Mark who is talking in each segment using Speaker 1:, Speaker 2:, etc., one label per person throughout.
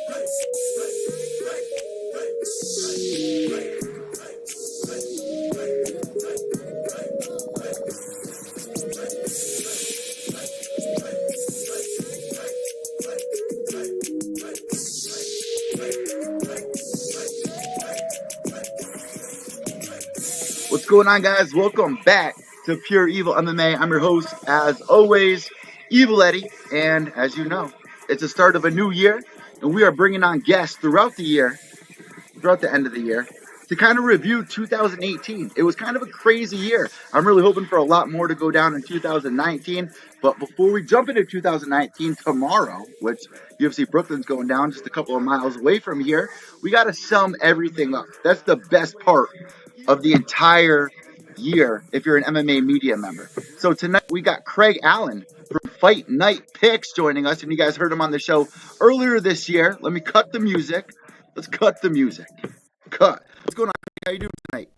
Speaker 1: What's going on, guys? Welcome back to Pure EVil MMA. I'm your host, as always, Evil Eddie. And as you know, it's the start of a new year, and we are bringing on guests throughout the end of the year, to kind of review 2018. It was kind of a crazy year. I'm really hoping for a lot more to go down in 2019. But before we jump into 2019 tomorrow, which UFC Brooklyn's going down just a couple of miles away from here, we got to sum everything up. That's the best part of the entire year if you're an MMA media member. So tonight we got Craig Allen from Fight Night Picks joining us, and you guys heard him on the show earlier this year. Let me cut the music. Let's cut the music. Cut. What's going on? How you doing tonight?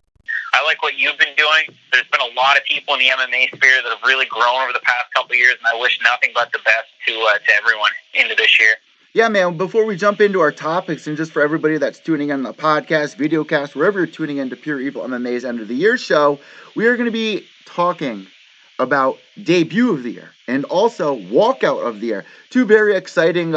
Speaker 2: I like what you've been doing. There's been a lot of people in the MMA sphere that have really grown over the past couple of years, and I wish nothing but the best to everyone into this year.
Speaker 1: Yeah, man, before we jump into our topics, and just for everybody that's tuning in on the podcast, videocast, wherever you're tuning in to Pure EVil MMA's End of the Year show, we are going to be talking about debut of the year and also walkout of the year. Two very exciting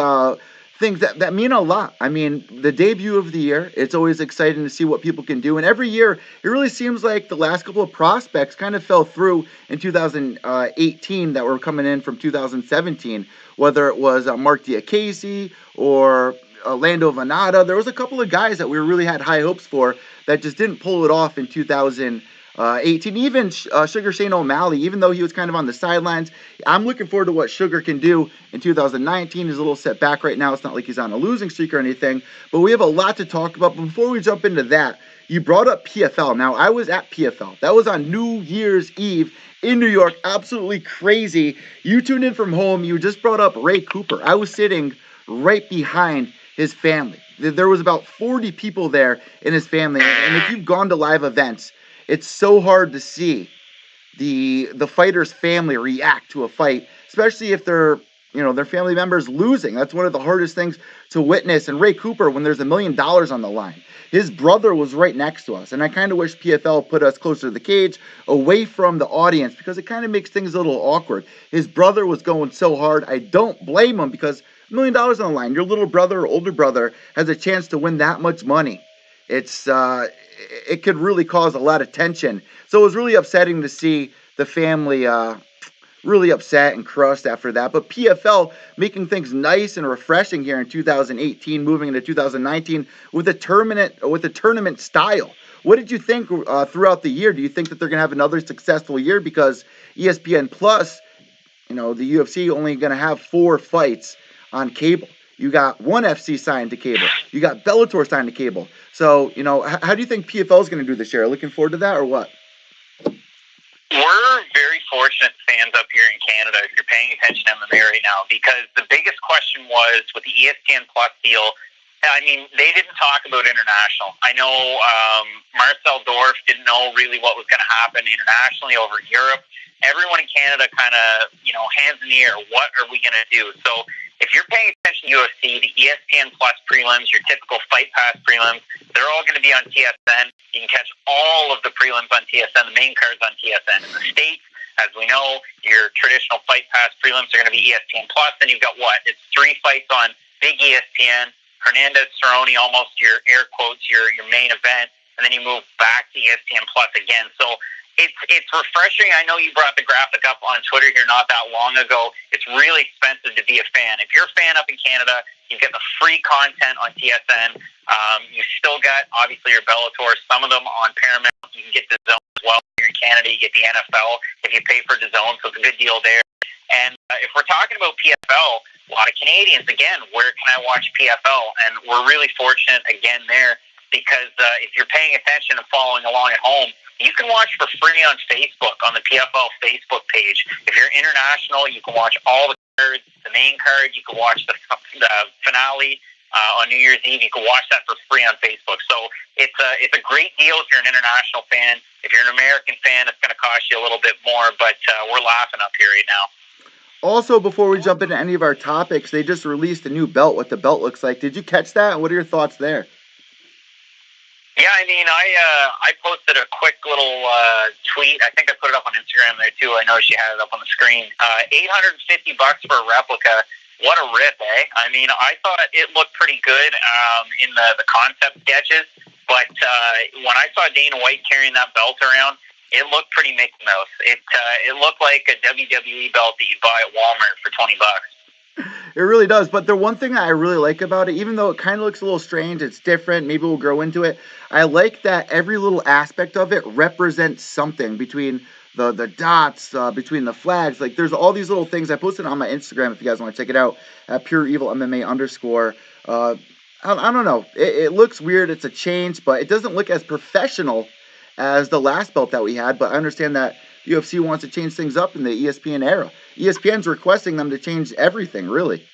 Speaker 1: things that mean a lot. I mean, the debut of the year, it's always exciting to see what people can do. And every year, it really seems like the last couple of prospects kind of fell through in 2018 that were coming in from 2017, whether it was Mark Diakese or Lando Venata. There was a couple of guys that we really had high hopes for that just didn't pull it off in 2018. Even Sugar Shane O'Malley, even though he was kind of on the sidelines, I'm looking forward to what Sugar can do in 2019. He's a little set back right now. It's not like he's on a losing streak or anything, but we have a lot to talk about. But before we jump into that, you brought up PFL. Now, I was at PFL. That was on New Year's Eve in New York. Absolutely crazy. You tuned in from home. You just brought up Ray Cooper. I was sitting right behind his family. There was about 40 people there in his family. And if you've gone to live events, it's so hard to see the fighter's family react to a fight, especially if their family members losing. That's one of the hardest things to witness. And Ray Cooper, when there's $1 million on the line, his brother was right next to us. And I kind of wish PFL put us closer to the cage, away from the audience, because it kind of makes things a little awkward. His brother was going so hard. I don't blame him, because $1 million on the line, your little brother or older brother has a chance to win that much money. It could really cause a lot of tension. So it was really upsetting to see the family really upset and crushed after that. But PFL making things nice and refreshing here in 2018, moving into 2019 with a tournament style. What did you think throughout the year? Do you think that they're going to have another successful year? Because ESPN Plus, the UFC only going to have 4 fights on cable. You got ONE FC signed to cable. You got Bellator signed to cable. So, how do you think PFL is going to do this year? Looking forward to that or what?
Speaker 2: We're very fortunate fans up here in Canada, if you're paying attention to MMA right now, because the biggest question was with the ESPN Plus deal. I mean, they didn't talk about international. I know Marcel Dorf didn't know really what was going to happen internationally over in Europe. Everyone in Canada kind of, hands in the air. What are we going to do? So if you're paying attention to UFC, the ESPN Plus prelims, your typical Fight Pass prelims, they're all going to be on TSN. You can catch all of the prelims on TSN, the main cards on TSN. In the States, as we know, your traditional Fight Pass prelims are going to be ESPN Plus. Then you've got It's 3 fights on big ESPN, Hernandez Cerrone, almost your air quotes, your main event, and then you move back to ESPN Plus again. So it's refreshing. I know you brought the graphic up on Twitter here not that long ago. It's really expensive to be a fan. If you're a fan up in Canada, you get the free content on TSN. You still got, obviously, your Bellator, some of them on Paramount. You can get the Zone as well. Here in Canada, you get the NFL if you pay for the Zone, so it's a good deal there. And if we're talking about PFL, a lot of Canadians, again, where can I watch PFL? And we're really fortunate, again, there, because if you're paying attention and following along at home, you can watch for free on Facebook, on the PFL Facebook page. If you're international, you can watch all the cards, the main card. You can watch the finale on New Year's Eve. You can watch that for free on Facebook. So it's a great deal if you're an international fan. If you're an American fan, it's going to cost you a little bit more, but we're laughing up here right now.
Speaker 1: Also, before we jump into any of our topics, they just released a new belt. What the belt looks like? Did you catch that? What are your thoughts there?
Speaker 2: Yeah, I mean, I posted a quick little tweet. I think I put it up on Instagram there too. I know she had it up on the screen. $850 for a replica. What a rip, eh? I mean, I thought it looked pretty good in the concept sketches, but when I saw Dana White carrying that belt around, it looked pretty Mickey Mouse. It looked like a WWE belt that you buy at Walmart for $20.
Speaker 1: It really does. But the one thing I really like about it, even though it kind of looks a little strange, it's different, maybe we'll grow into it, I like that every little aspect of it represents something between the dots, between the flags. Like, there's all these little things. I posted on my Instagram if you guys want to check it out, at Pure EVil MMA _. I don't know. It looks weird. It's a change, but it doesn't look as professional as the last belt that we had. But I understand that UFC wants to change things up in the ESPN era. ESPN's requesting them to change everything, really.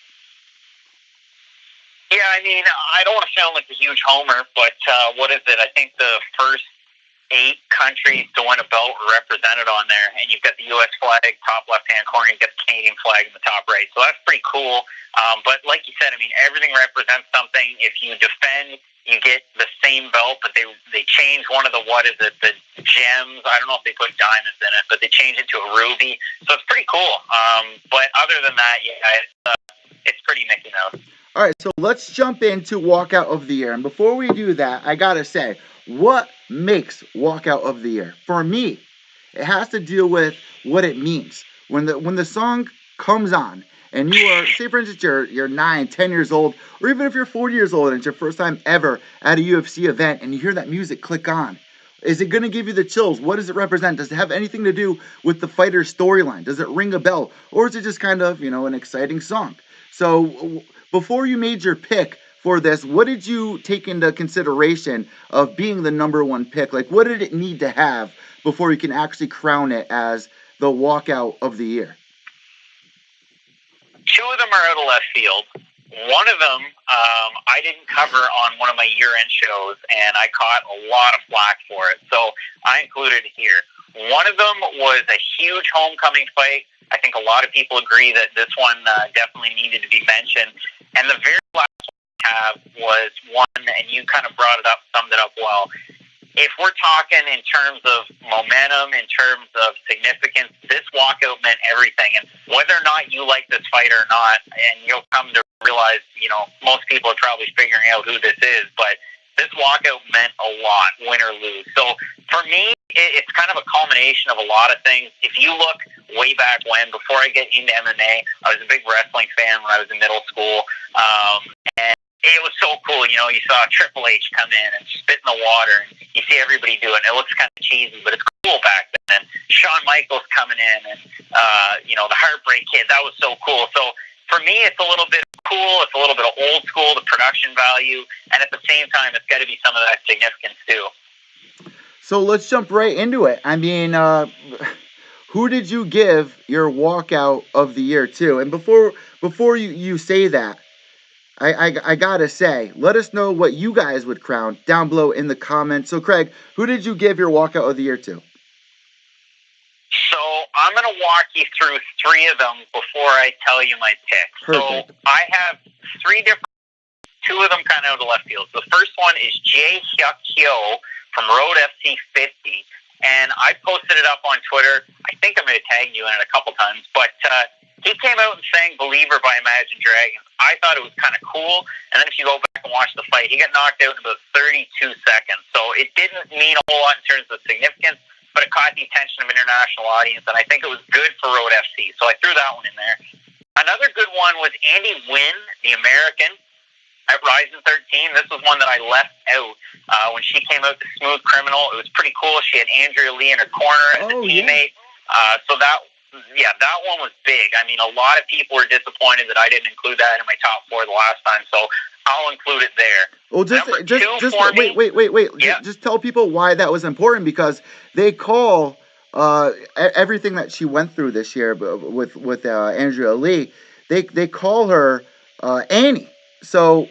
Speaker 2: Yeah, I mean, I don't want to sound like a huge homer, but what is it? I think the first 8 countries to win a belt were represented on there, and you've got the U.S. flag top left-hand corner, you've got the Canadian flag in the top right, so that's pretty cool. But like you said, I mean, everything represents something. If you defend, you get the same belt, but they change one of the the gems. I don't know if they put diamonds in it, but they change it to a ruby, so it's pretty cool. But other than that, yeah, it's pretty Mickey Mouse.
Speaker 1: All right, so let's jump into Walkout of the Year. And before we do that, I got to say, what makes Walkout of the Year? For me, it has to deal with what it means. When the song comes on, and you are, say for instance, you're 9, 10 years old, or even if you're 40 years old and it's your first time ever at a UFC event and you hear that music click on, is it going to give you the chills? What does it represent? Does it have anything to do with the fighter's storyline? Does it ring a bell? Or is it just kind of, an exciting song? So before you made your pick for this, what did you take into consideration of being the #1 pick? Like, what did it need to have before you can actually crown it as the Walkout of the Year?
Speaker 2: 2 of them are out of left field. One of them I didn't cover on one of my year-end shows, and I caught a lot of flack for it, so I included it here. One of them was a huge homecoming fight. I think a lot of people agree that this one definitely needed to be mentioned. And the very last one I have was one, and you kind of brought it up, summed it up well. If we're talking in terms of momentum, in terms of significance, this walkout meant everything. And whether or not you like this fighter or not, and you'll come to realize, most people are probably figuring out who this is, but this walkout meant a lot, win or lose. So for me, it's kind of a culmination of a lot of things. If you look way back when, before I get into MMA, I was a big wrestling fan when I was in middle school. And it was so cool. You saw Triple H come in and spit in the water, and you see everybody do it. And it looks kind of cheesy, but it's cool back then. And Shawn Michaels coming in, and, the Heartbreak Kid, that was so cool. So for me, it's a little bit cool. It's a little bit of old school, the production value, and at the same time, it's got to be some of that significance too.
Speaker 1: So let's jump right into it. I mean, who did you give your Walkout of the Year to? And before you say that, I gotta say, let us know what you guys would crown down below in the comments. So Craig, who did you give your Walkout of the Year to?
Speaker 2: So I'm going to walk you through 3 of them before I tell you my pick.
Speaker 1: Perfect.
Speaker 2: So I have 3 different, 2 of them kind of out of left field. The first one is Jae Hyuk Hyo from Road FC 50. And I posted it up on Twitter. I think I may have tagged you in it a couple times. But he came out and sang Believer by Imagine Dragons. I thought it was kind of cool. And then if you go back and watch the fight, he got knocked out in about 32 seconds. So it didn't mean a whole lot in terms of significance, but it caught the attention of an international audience, and I think it was good for Road FC. So I threw that one in there. Another good one was Andy Wynn, the American, at Ryzen 13. This was one that I left out when she came out to Smooth Criminal. It was pretty cool. She had Andrea Lee in her corner as a teammate. Yeah. So that one was big. I mean, a lot of people were disappointed that I didn't include that in my top 4 the last time, so I'll include it there.
Speaker 1: Well, wait.
Speaker 2: Yeah.
Speaker 1: Just tell people why that was important, because they call everything that she went through this year with Andrea Lee. They call her Annie. So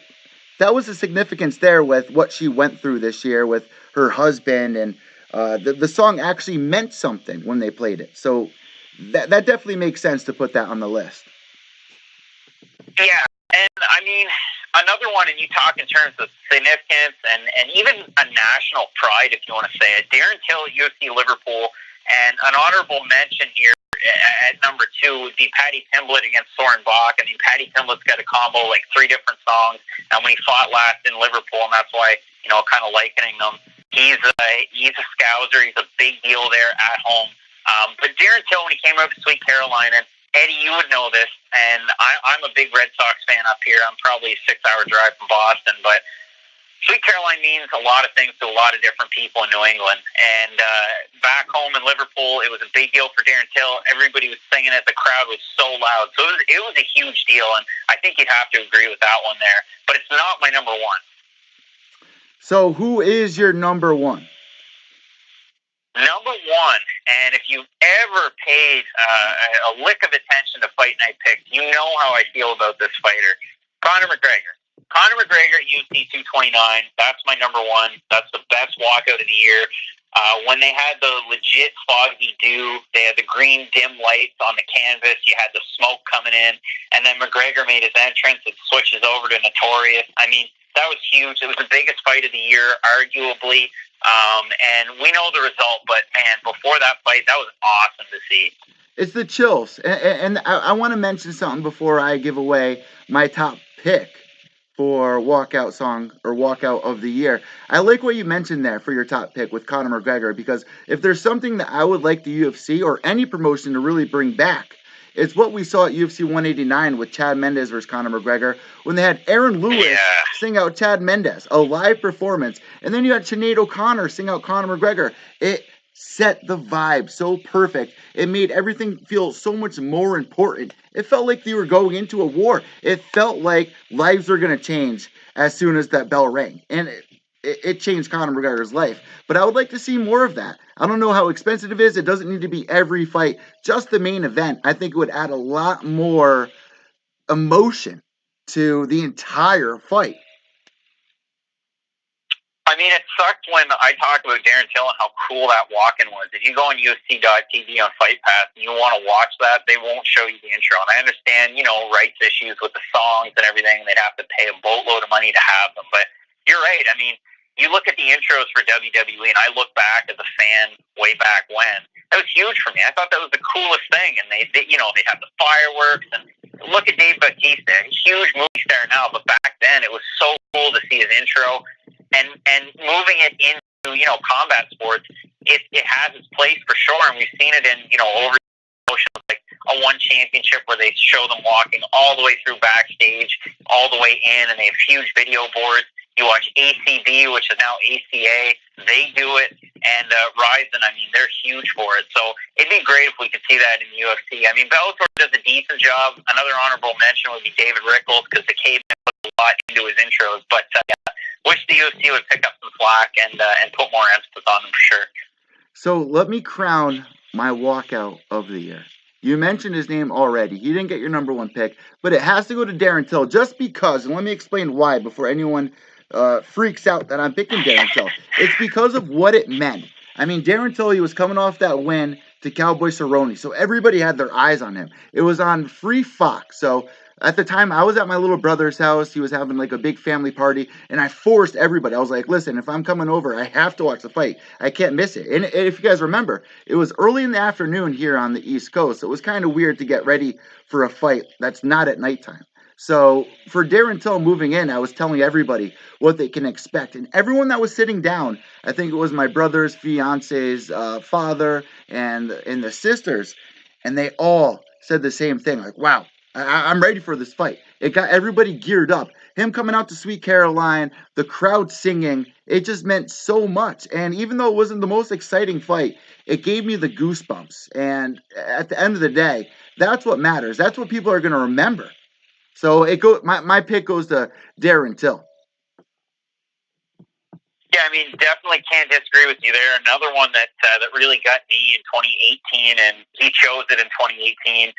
Speaker 1: that was the significance there with what she went through this year with her husband, and the song actually meant something when they played it. So that definitely makes sense to put that on the list.
Speaker 2: Yeah, and I mean, another one, and you talk in terms of significance and even a national pride, if you want to say it. Darren Till at UFC Liverpool, and an honorable mention here at number 2 would be Paddy Pimblett against Soren Bach. I mean, Paddy Pimblett's got a combo, like 3 different songs, and when he fought last in Liverpool, and that's why, kind of likening them, he's a Scouser. He's a big deal there at home. But Darren Till, when he came over to Sweet Carolina, Eddie, you would know this, and I'm a big Red Sox fan up here. I'm probably a 6-hour drive from Boston, but Sweet Caroline means a lot of things to a lot of different people in New England. And back home in Liverpool, it was a big deal for Darren Till. Everybody was singing it. The crowd was so loud. So it was a huge deal, and I think you'd have to agree with that one there. But it's not my number 1.
Speaker 1: So who is your number 1?
Speaker 2: Number 1, and if you've ever paid a lick of attention to Fight Night Picks, you know how I feel about this fighter, Conor McGregor. Conor McGregor at UFC 229, that's my number 1. That's the best walkout of the year. When they had the legit foggy dew, they had the green dim lights on the canvas, you had the smoke coming in, and then McGregor made his entrance and switches over to Notorious. I mean, that was huge. It was the biggest fight of the year, arguably. And we know the result, but man, before that fight, that was awesome to see.
Speaker 1: It's the chills. And I want to mention something before I give away my top pick for walkout song or walkout of the year. I like what you mentioned there for your top pick with Conor McGregor, because if there's something that I would like the UFC or any promotion to really bring back, it's what we saw at UFC 189 with Chad Mendes versus Conor McGregor, when they had Aaron Lewis sing out Chad Mendes, a live performance, and then you had Sinead O'Connor sing out Conor McGregor. It set the vibe so perfect. It made everything feel so much more important. It felt like they were going into a war. It felt like lives were going to change as soon as that bell rang. And it changed Conor McGregor's life. But I would like to see more of that. I don't know how expensive it is. It doesn't need to be every fight, just the main event. I think it would add a lot more emotion to the entire fight.
Speaker 2: I mean, it sucked when I talked about Darren Till and how cool that walk-in was. If you go on UFC.tv on Fight Pass and you want to watch that, they won't show you the intro. And I understand, rights issues with the songs and everything. They'd have to pay a boatload of money to have them. But you're right. I mean, you look at the intros for WWE, and I look back as a fan way back when. That was huge for me. I thought that was the coolest thing. And they have the fireworks. And look at Dave Bautista, a huge movie star now. But back then, it was so cool to see his intro. And moving it into, combat sports, it has its place for sure. And we've seen it in, over shows like a One Championship where they show them walking all the way through backstage, all the way in, and they have huge video boards. You watch ACB, which is now ACA. They do it. And Ryzen, I mean, they're huge for it. So it'd be great if we could see that in the UFC. I mean, Bellator does a decent job. Another honorable mention would be David Rickles, because the caveman put a lot into his intros. But wish the UFC would pick up some slack and put more emphasis on them for sure.
Speaker 1: So let me crown my walkout of the year. You mentioned his name already. He didn't get your number 1 pick, but it has to go to Darren Till, just because, and let me explain why before anyone freaks out that I'm picking Darren Till. It's because of what it meant. I mean, Darren Till, he was coming off that win to Cowboy Cerrone, so everybody had their eyes on him. It was on Free Fox, so at the time, I was at my little brother's house. He was having like a big family party, and I forced everybody. I was like, listen, if I'm coming over, I have to watch the fight. I can't miss it. And if you guys remember, it was early in the afternoon here on the East Coast. So it was kind of weird to get ready for a fight that's not at nighttime. So for Darren Till moving in, I was telling everybody what they can expect. And everyone that was sitting down, I think it was my brother's fiance's father and the sisters, and they all said the same thing, like, wow, I'm ready for this fight. It got everybody geared up. Him coming out to Sweet Caroline, the crowd singing, it just meant so much. And even though it wasn't the most exciting fight, it gave me the goosebumps. And at the end of the day, that's what matters. That's what people are going to remember. So my pick goes to Darren Till.
Speaker 2: Yeah, I mean, definitely can't disagree with you there. Another one that really got me in 2018, and he chose it in 2018.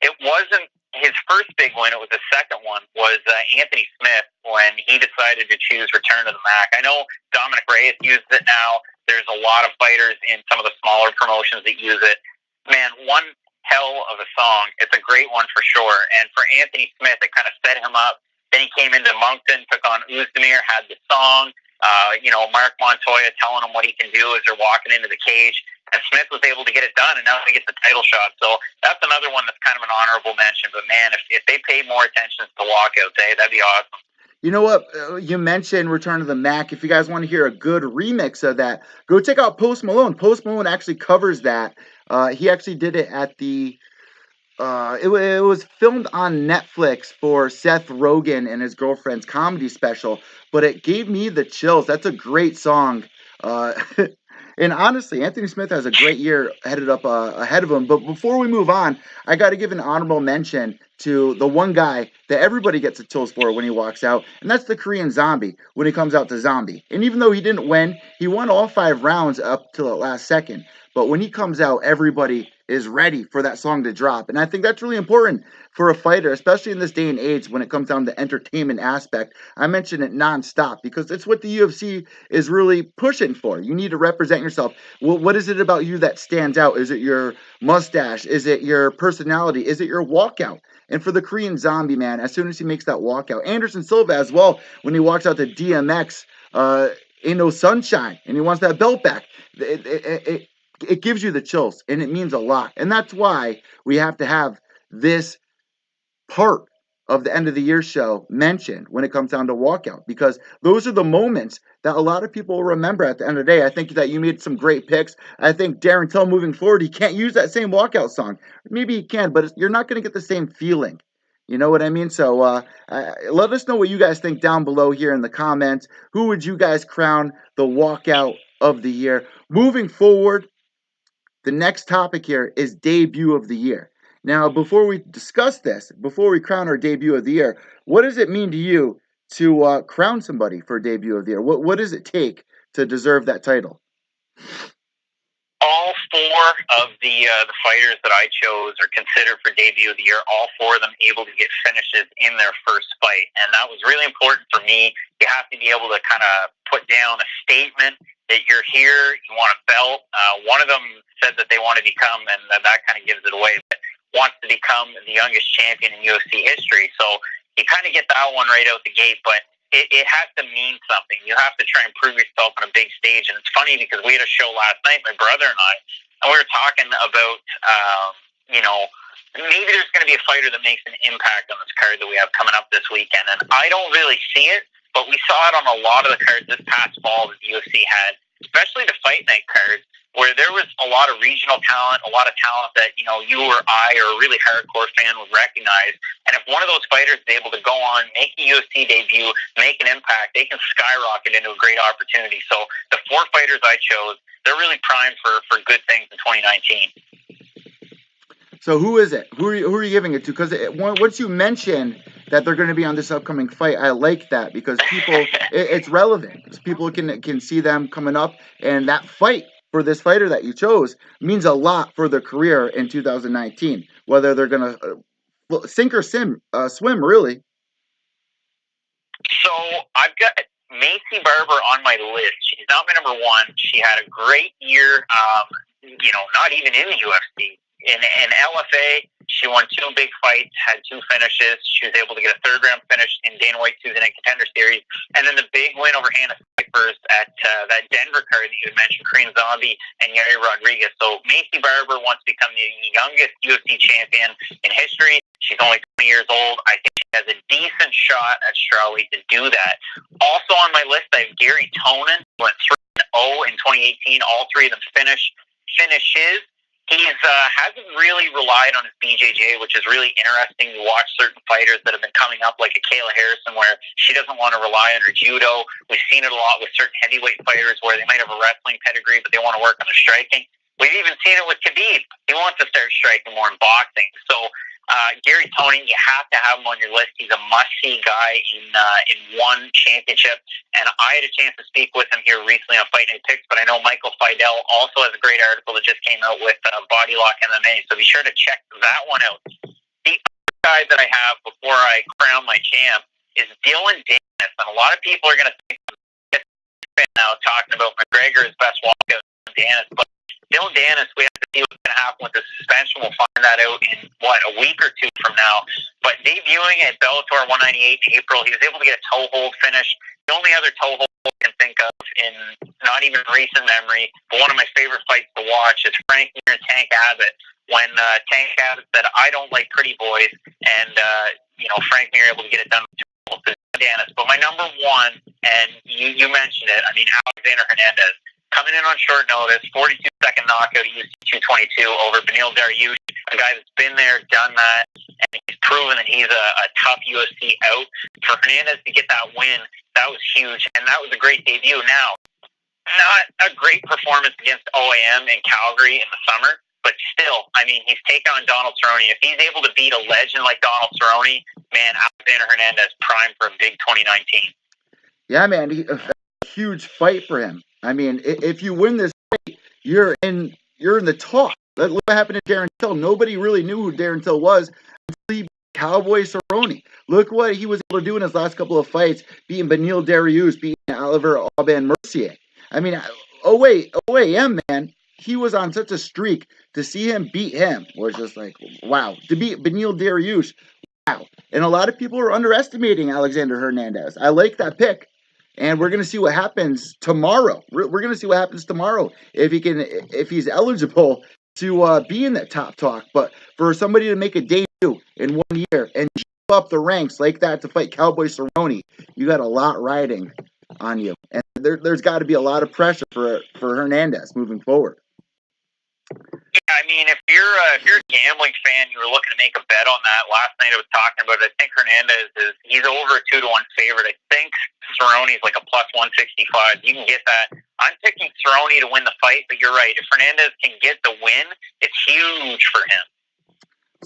Speaker 2: It wasn't his first big win, it was the second one, was Anthony Smith when he decided to choose Return to the Mac. I know Dominic Reyes uses it now. There's a lot of fighters in some of the smaller promotions that use it. Man, one hell of a song. It's a great one for sure. And for Anthony Smith, it kind of set him up. Then he came into Moncton, took on Uzdemir, had the song. Mark Montoya telling him what he can do as they're walking into the cage. And Smith was able to get it done, and now he gets the title shot. So that's another one that's kind of an honorable mention. But, man, if they pay more attention to the walkout day, that'd be awesome.
Speaker 1: You know what? You mentioned Return of the Mac. If you guys want to hear a good remix of that, go check out Post Malone. Post Malone actually covers that. He actually did it at the it was filmed on Netflix for Seth Rogen and his girlfriend's comedy special, but it gave me the chills. That's a great song. And honestly, Anthony Smith has a great year headed up ahead of him. But before we move on, I got to give an honorable mention to the one guy that everybody gets the chills for when he walks out, and that's the Korean Zombie when he comes out to Zombie. And even though he didn't win, he won all 5 rounds up till the last second. But when he comes out, everybody is ready for that song to drop. And I think that's really important for a fighter, especially in this day and age when it comes down to entertainment aspect. I mention it nonstop because it's what the UFC is really pushing for. You need to represent yourself. Well, what is it about you that stands out? Is it your mustache? Is it your personality? Is it your walkout? And for the Korean Zombie, man, as soon as he makes that walkout, Anderson Silva as well, when he walks out to DMX, Ain't No Sunshine, and he wants that belt back, it gives you the chills, and it means a lot. And that's why we have to have this part of the end of the year show mentioned when it comes down to walkout, because those are the moments that a lot of people will remember at the end of the day. I think that you made some great picks. I think Darren Till moving forward, he can't use that same walkout song. Maybe he can, but you're not going to get the same feeling. You know what I mean? So let us know what you guys think down below here in the comments. Who would you guys crown the walkout of the year? Moving forward, the next topic here is debut of the year. Now, before we discuss this, before we crown our debut of the year, what does it mean to you to crown somebody for debut of the year? What does it take to deserve that title?
Speaker 2: All 4 of the fighters that I chose are considered for debut of the year. All 4 of them able to get finishes in their first fight, and that was really important for me. You have to be able to kind of put down a statement that you're here, you want a belt. One of them said that they want to become, and that kind of gives it away, but wants to become the youngest champion in UFC history. So you kind of get that one right out the gate, but it has to mean something. You have to try and prove yourself on a big stage. And it's funny because we had a show last night, my brother and I, and we were talking about, maybe there's going to be a fighter that makes an impact on this card that we have coming up this weekend. And I don't really see it, but we saw it on a lot of the cards this past fall that the UFC had, especially the fight night cards, where there was a lot of regional talent, a lot of talent that, you or I or a really hardcore fan would recognize. And if one of those fighters is able to go on, make a UFC debut, make an impact, they can skyrocket into a great opportunity. So the 4 fighters I chose, they're really primed for good things in 2019.
Speaker 1: So who is it? Who are you giving it to? Because once you mention that they're going to be on this upcoming fight, I like that because people, it's relevant. People can see them coming up, and that fight for this fighter that you chose means a lot for their career in 2019. Whether they're going to sink or swim, really.
Speaker 2: So I've got Macy Barber on my list. She's not my number 1. She had a great year. Not even in the UFC. In LFA, she won 2 big fights, had 2 finishes. She was able to get a 3rd round finish in Dana White's Tuesday Night Contender Series, and then the big win over Hannah Cipers at that Denver card that you had mentioned, Korean Zombie and Yari Rodriguez. So Macy Barber wants to become the youngest UFC champion in history. She's only 20 years old. I think she has a decent shot at strawweight to do that. Also on my list, I have Gary Tonin, went 3-0 in 2018. All 3 of them finishes. He hasn't really relied on his BJJ, which is really interesting to watch certain fighters that have been coming up, like a Kayla Harrison, where she doesn't want to rely on her judo. We've seen it a lot with certain heavyweight fighters where they might have a wrestling pedigree, but they want to work on the striking. We've even seen it with Khabib. He wants to start striking more in boxing. So Gary Tonin, you have to have him on your list. He's a must-see guy in one championship. And I had a chance to speak with him here recently on Fight Night Picks, but I know Michael Fidel also has a great article that just came out with Body Lock MMA, so be sure to check that one out. The other guy that I have before I crown my champ is Dylan Dennis. And a lot of people are going to think now talking about McGregor's best walkout, Dennis, but Dylan Dennis, we have see what's going to happen with the suspension. We'll find that out in, a week or two from now. But debuting at Bellator 198 in April, he was able to get a toe hold finish. The only other toe hold I can think of in not even recent memory, but one of my favorite fights to watch is Frank Mir and Tank Abbott. When Tank Abbott said, "I don't like pretty boys," and Frank Mir able to get it done with Dennis. But my number one, and you mentioned it, I mean, Alexander Hernandez coming in on short notice, 42-second knockout at UFC 222 over Beneil Dariush, a guy that's been there, done that, and he's proven that he's a tough UFC out. For Hernandez to get that win, that was huge, and that was a great debut. Now, not a great performance against OAM in Calgary in the summer, but still, I mean, he's taken on Donald Cerrone. If he's able to beat a legend like Donald Cerrone, man, Alexander Hernandez primed for a big 2019.
Speaker 1: Yeah, man, a huge fight for him. I mean, if you win this fight, you're in the talk. Look what happened to Darren Till. Nobody really knew who Darren Till was until he beat Cowboy Cerrone. Look what he was able to do in his last couple of fights, beating Beneil Dariush, beating Oliver Aubin-Mercier. I mean, OAM, man, he was on such a streak. To see him beat him was just like, wow. To beat Beneil Dariush, wow. And a lot of people are underestimating Alexander Hernandez. I like that pick. And we're going to see what happens tomorrow. We're going to see what happens tomorrow if he's eligible to be in that top talk. But for somebody to make a debut in 1 year and jump up the ranks like that to fight Cowboy Cerrone, you got a lot riding on you. And there's got to be a lot of pressure for Hernandez moving forward.
Speaker 2: Yeah, I mean, if you're a gambling fan, you were looking to make a bet on that. Last night I was talking about it. I think Hernandez he's over a 2-1 favorite. I think Cerrone's like a plus 165. You can get that. I'm picking Cerrone to win the fight, but you're right. If Hernandez can get the win, it's huge for him.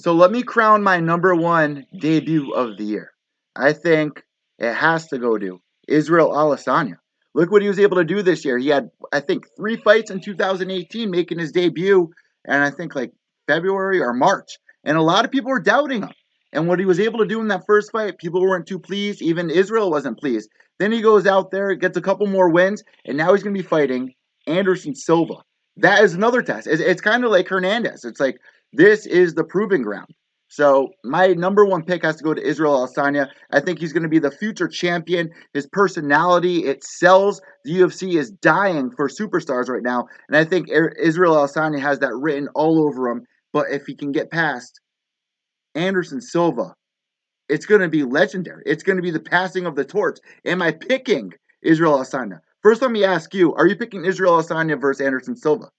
Speaker 1: So let me crown my number one debut of the year. I think it has to go to Israel Adesanya. Look what he was able to do this year. He had, I think, 3 fights in 2018 making his debut, and I think like February or March. And a lot of people were doubting him. And what he was able to do in that first fight, people weren't too pleased. Even Israel wasn't pleased. Then he goes out there, gets a couple more wins, and now he's going to be fighting Anderson Silva. That is another test. It's kind of like Hernandez. It's like this is the proving ground. So my number one pick has to go to Israel Adesanya. I think he's going to be the future champion. His personality, it sells. The UFC is dying for superstars right now. And I think Israel Adesanya has that written all over him. But if he can get past Anderson Silva, it's going to be legendary. It's going to be the passing of the torch. Am I picking Israel Adesanya? First, let me ask you, are you picking Israel Adesanya versus Anderson Silva?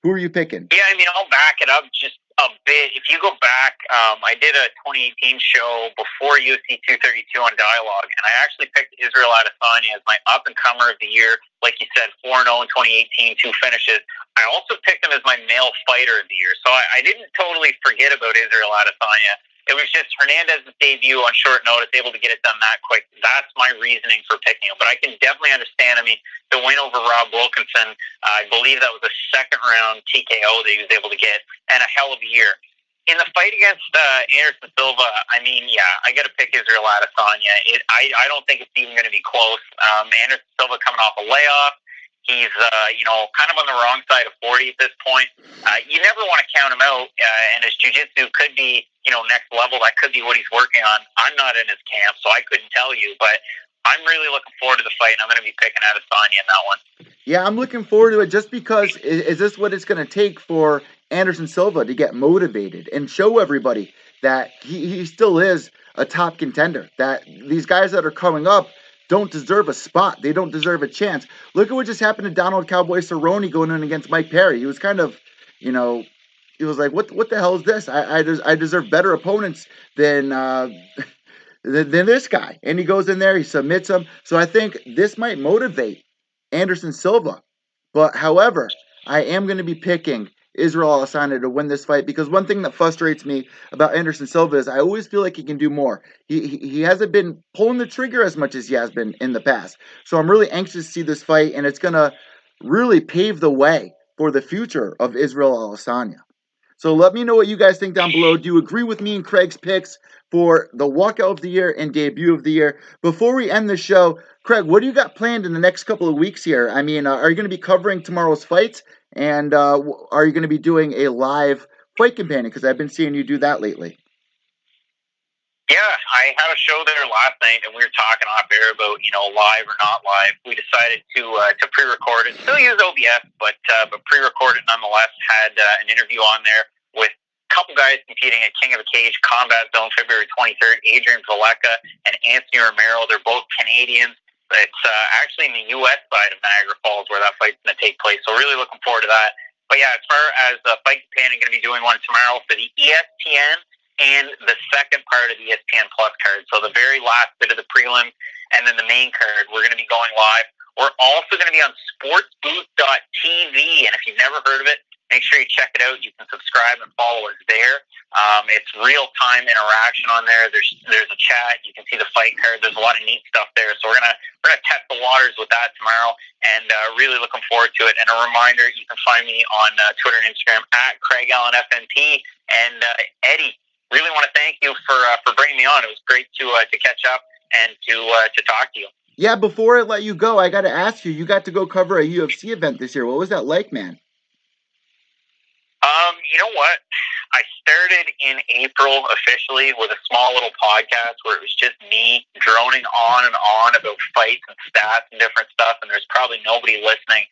Speaker 1: Who are you picking?
Speaker 2: Yeah, I mean, I'll back it up just a bit. If you go back, I did a 2018 show before UFC 232 on Dialogue, and I actually picked Israel Adesanya as my up-and-comer of the year. Like you said, 4-0 in 2018, 2 finishes. I also picked him as my male fighter of the year. So I didn't totally forget about Israel Adesanya. It was just Hernandez's debut on short notice, able to get it done that quick. That's my reasoning for picking him. But I can definitely understand, I mean, the win over Rob Wilkinson, I believe that was a second-round TKO that he was able to get, and a hell of a year. In the fight against Anderson Silva, I mean, yeah, I got to pick Israel Adesanya. I don't think it's even going to be close. Anderson Silva coming off a layoff. He's, kind of on the wrong side of 40 at this point. You never want to count him out, and his jiu-jitsu could be, next level. That could be what he's working on. I'm not in his camp, so I couldn't tell you, but I'm really looking forward to the fight, and I'm going to be picking Adesanya in that one.
Speaker 1: Yeah, I'm looking forward to it just because is this what it's going to take for Anderson Silva to get motivated and show everybody that he still is a top contender, that these guys that are coming up don't deserve a spot. They don't deserve a chance. Look at what just happened to Donald Cowboy Cerrone going in against Mike Perry. He was kind of, he was like, what the hell is this? I deserve better opponents than this guy. And he goes in there, he submits him. So I think this might motivate Anderson Silva. But however, I am going to be picking Israel Adesanya to win this fight because one thing that frustrates me about Anderson Silva is I always feel like he can do more. He hasn't been pulling the trigger as much as he has been in the past. So I'm really anxious to see this fight, and it's going to really pave the way for the future of Israel Adesanya. So let me know what you guys think down below. Do you agree with me and Craig's picks for the walkout of the year and debut of the year? Before we end the show, Craig, what do you got planned in the next couple of weeks here? I mean, are you going to be covering tomorrow's fights? And are you going to be doing a live fight companion? Because I've been seeing you do that lately.
Speaker 2: Yeah, I had a show there last night, and we were talking off air about live or not live. We decided to pre-record it. Still use OBS, but pre-record it nonetheless. Had an interview on there with a couple guys competing at King of the Cage Combat Zone February 23rd. Adrian Valleca and Anthony Romero. They're both Canadians. It's actually in the U.S. side of Niagara Falls where that fight's going to take place. So really looking forward to that. But yeah, as far as the fight companion, going to be doing one tomorrow for the ESPN and the second part of the ESPN Plus card. So the very last bit of the prelim and then the main card, we're going to be going live. We're also going to be on sportsbooth.tv, and if you've never heard of it, make sure you check it out. You can subscribe and follow us there. It's real-time interaction on there. There's a chat. You can see the fight card. There's a lot of neat stuff there. So we're gonna test the waters with that tomorrow, and really looking forward to it. And a reminder, you can find me on Twitter and Instagram at Craig Allen FNP. And Eddie, really want to thank you for bringing me on. It was great to catch up and to talk to you.
Speaker 1: Yeah, before I let you go, I got to ask you, you got to go cover a UFC event this year. What was that like, man?
Speaker 2: You know what? I started in April officially with a small little podcast where it was just me droning on and on about fights and stats and different stuff, and there's probably nobody listening.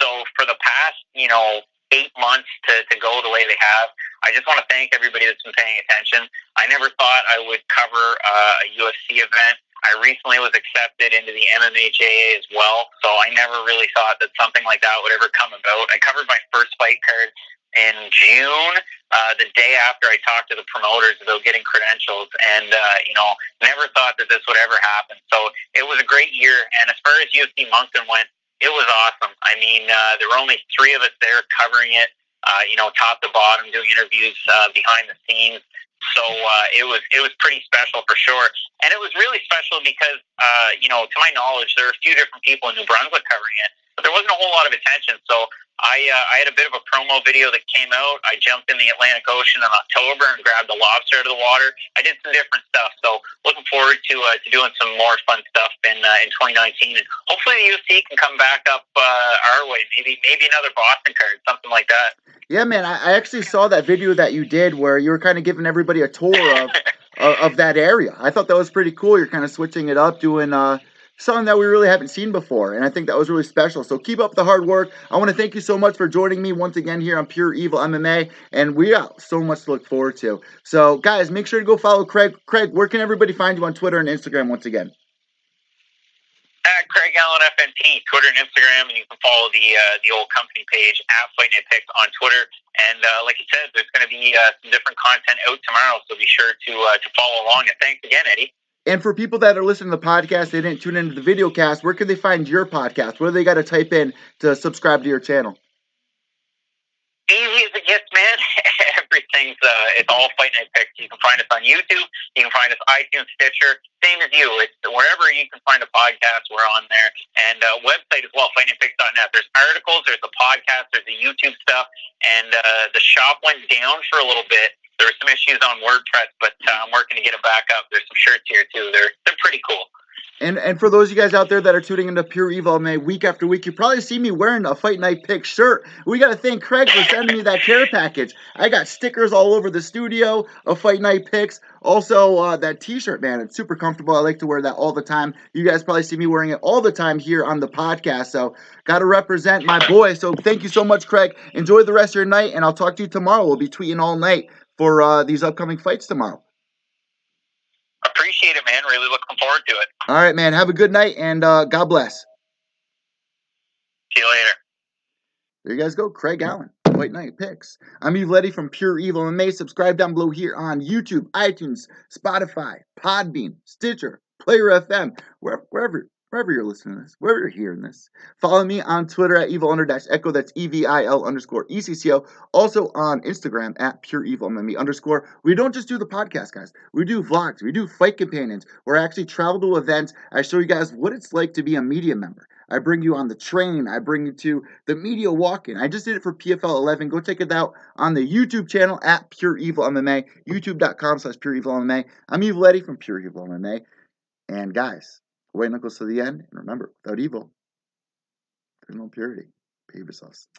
Speaker 2: So for the past, 8 months to go the way they have, I just want to thank everybody that's been paying attention. I never thought I would cover a UFC event. I recently was accepted into the MMAJA as well, so I never really thought that something like that would ever come about. I covered my first fight card in June, the day after I talked to the promoters about getting credentials, and never thought that this would ever happen. So it was a great year, and as far as UFC Moncton went, it was awesome. I mean, there were only 3 of us there covering it, top to bottom, doing interviews behind the scenes. So it was pretty special for sure, and it was really special because to my knowledge, there are a few different people in New Brunswick covering it, but there wasn't a whole lot of attention. So I had a bit of a promo video that came out. I jumped in the Atlantic Ocean in October and grabbed a lobster out of the water. I did some different stuff. So looking forward to doing some more fun stuff in 2019, and hopefully the UFC can come back up our way. Maybe another Boston card, something like that.
Speaker 1: Yeah, man, I actually saw that video that you did where you were kind of giving everybody a tour of that area. I thought that was pretty cool. You're kind of switching it up, doing something that we really haven't seen before, and I think that was really special. So keep up the hard work. I want to thank you so much for joining me once again here on Pure EVil MMA, and we got so much to look forward to. So, guys, make sure to go follow Craig. Craig, where can everybody find you on Twitter and Instagram once again?
Speaker 2: At Craig Allen FNP, Twitter and Instagram, and you can follow the old company page at Fight Night Picks on Twitter. And like you said, there's going to be some different content out tomorrow, so be sure to follow along. And thanks again, Eddie.
Speaker 1: And for people that are listening to the podcast, they didn't tune into the video cast, where can they find your podcast? What do they got to type in to subscribe to your channel?
Speaker 2: Easy as it gets, man. Everything's it's all Fight Night Picks. You can find us on YouTube. You can find us iTunes, Stitcher. Same as you. It's wherever you can find a podcast, we're on there. And website as well, fightnightpicks.net. There's articles, there's the podcast, there's the YouTube stuff. And the shop went down for a little bit. There were some issues on WordPress, but I'm working to get it back up. There's some shirts here too. They're pretty cool.
Speaker 1: And for those of you guys out there that are tuning into Pure EVil MMA week after week, you probably see me wearing a Fight Night Pick shirt. We got to thank Craig for sending me that care package. I got stickers all over the studio of Fight Night Picks. Also, that t-shirt, man, it's super comfortable. I like to wear that all the time. You guys probably see me wearing it all the time here on the podcast. So, got to represent my boy. So, thank you so much, Craig. Enjoy the rest of your night, and I'll talk to you tomorrow. We'll be tweeting all night for these upcoming fights tomorrow.
Speaker 2: Appreciate it, man. Really looking forward to it.
Speaker 1: All right, man. Have a good night, and God bless.
Speaker 2: See you later.
Speaker 1: There you guys go. Craig Allen, Fight Night Picks. I'm Eve Letty from Pure EVil MMA. Subscribe down below here on YouTube, iTunes, Spotify, Podbean, Stitcher, Player FM, wherever you're listening to this, wherever you're hearing this. Follow me on Twitter at evil_echo. That's EVIL_ECCO. Also on Instagram at Pure Evil MMA_. We don't just do the podcast, guys. We do vlogs. We do fight companions where I actually travel to events. I show you guys what it's like to be a media member. I bring you on the train. I bring you to the media walk-in. I just did it for PFL 11. Go check it out on the YouTube channel at Pure Evil MMA, youtube.com/Pure Evil MMA. I'm Eve Letty from Pure Evil MMA. And guys, white knuckles to the end. And remember, without evil, there's no purity. Behave yourselves.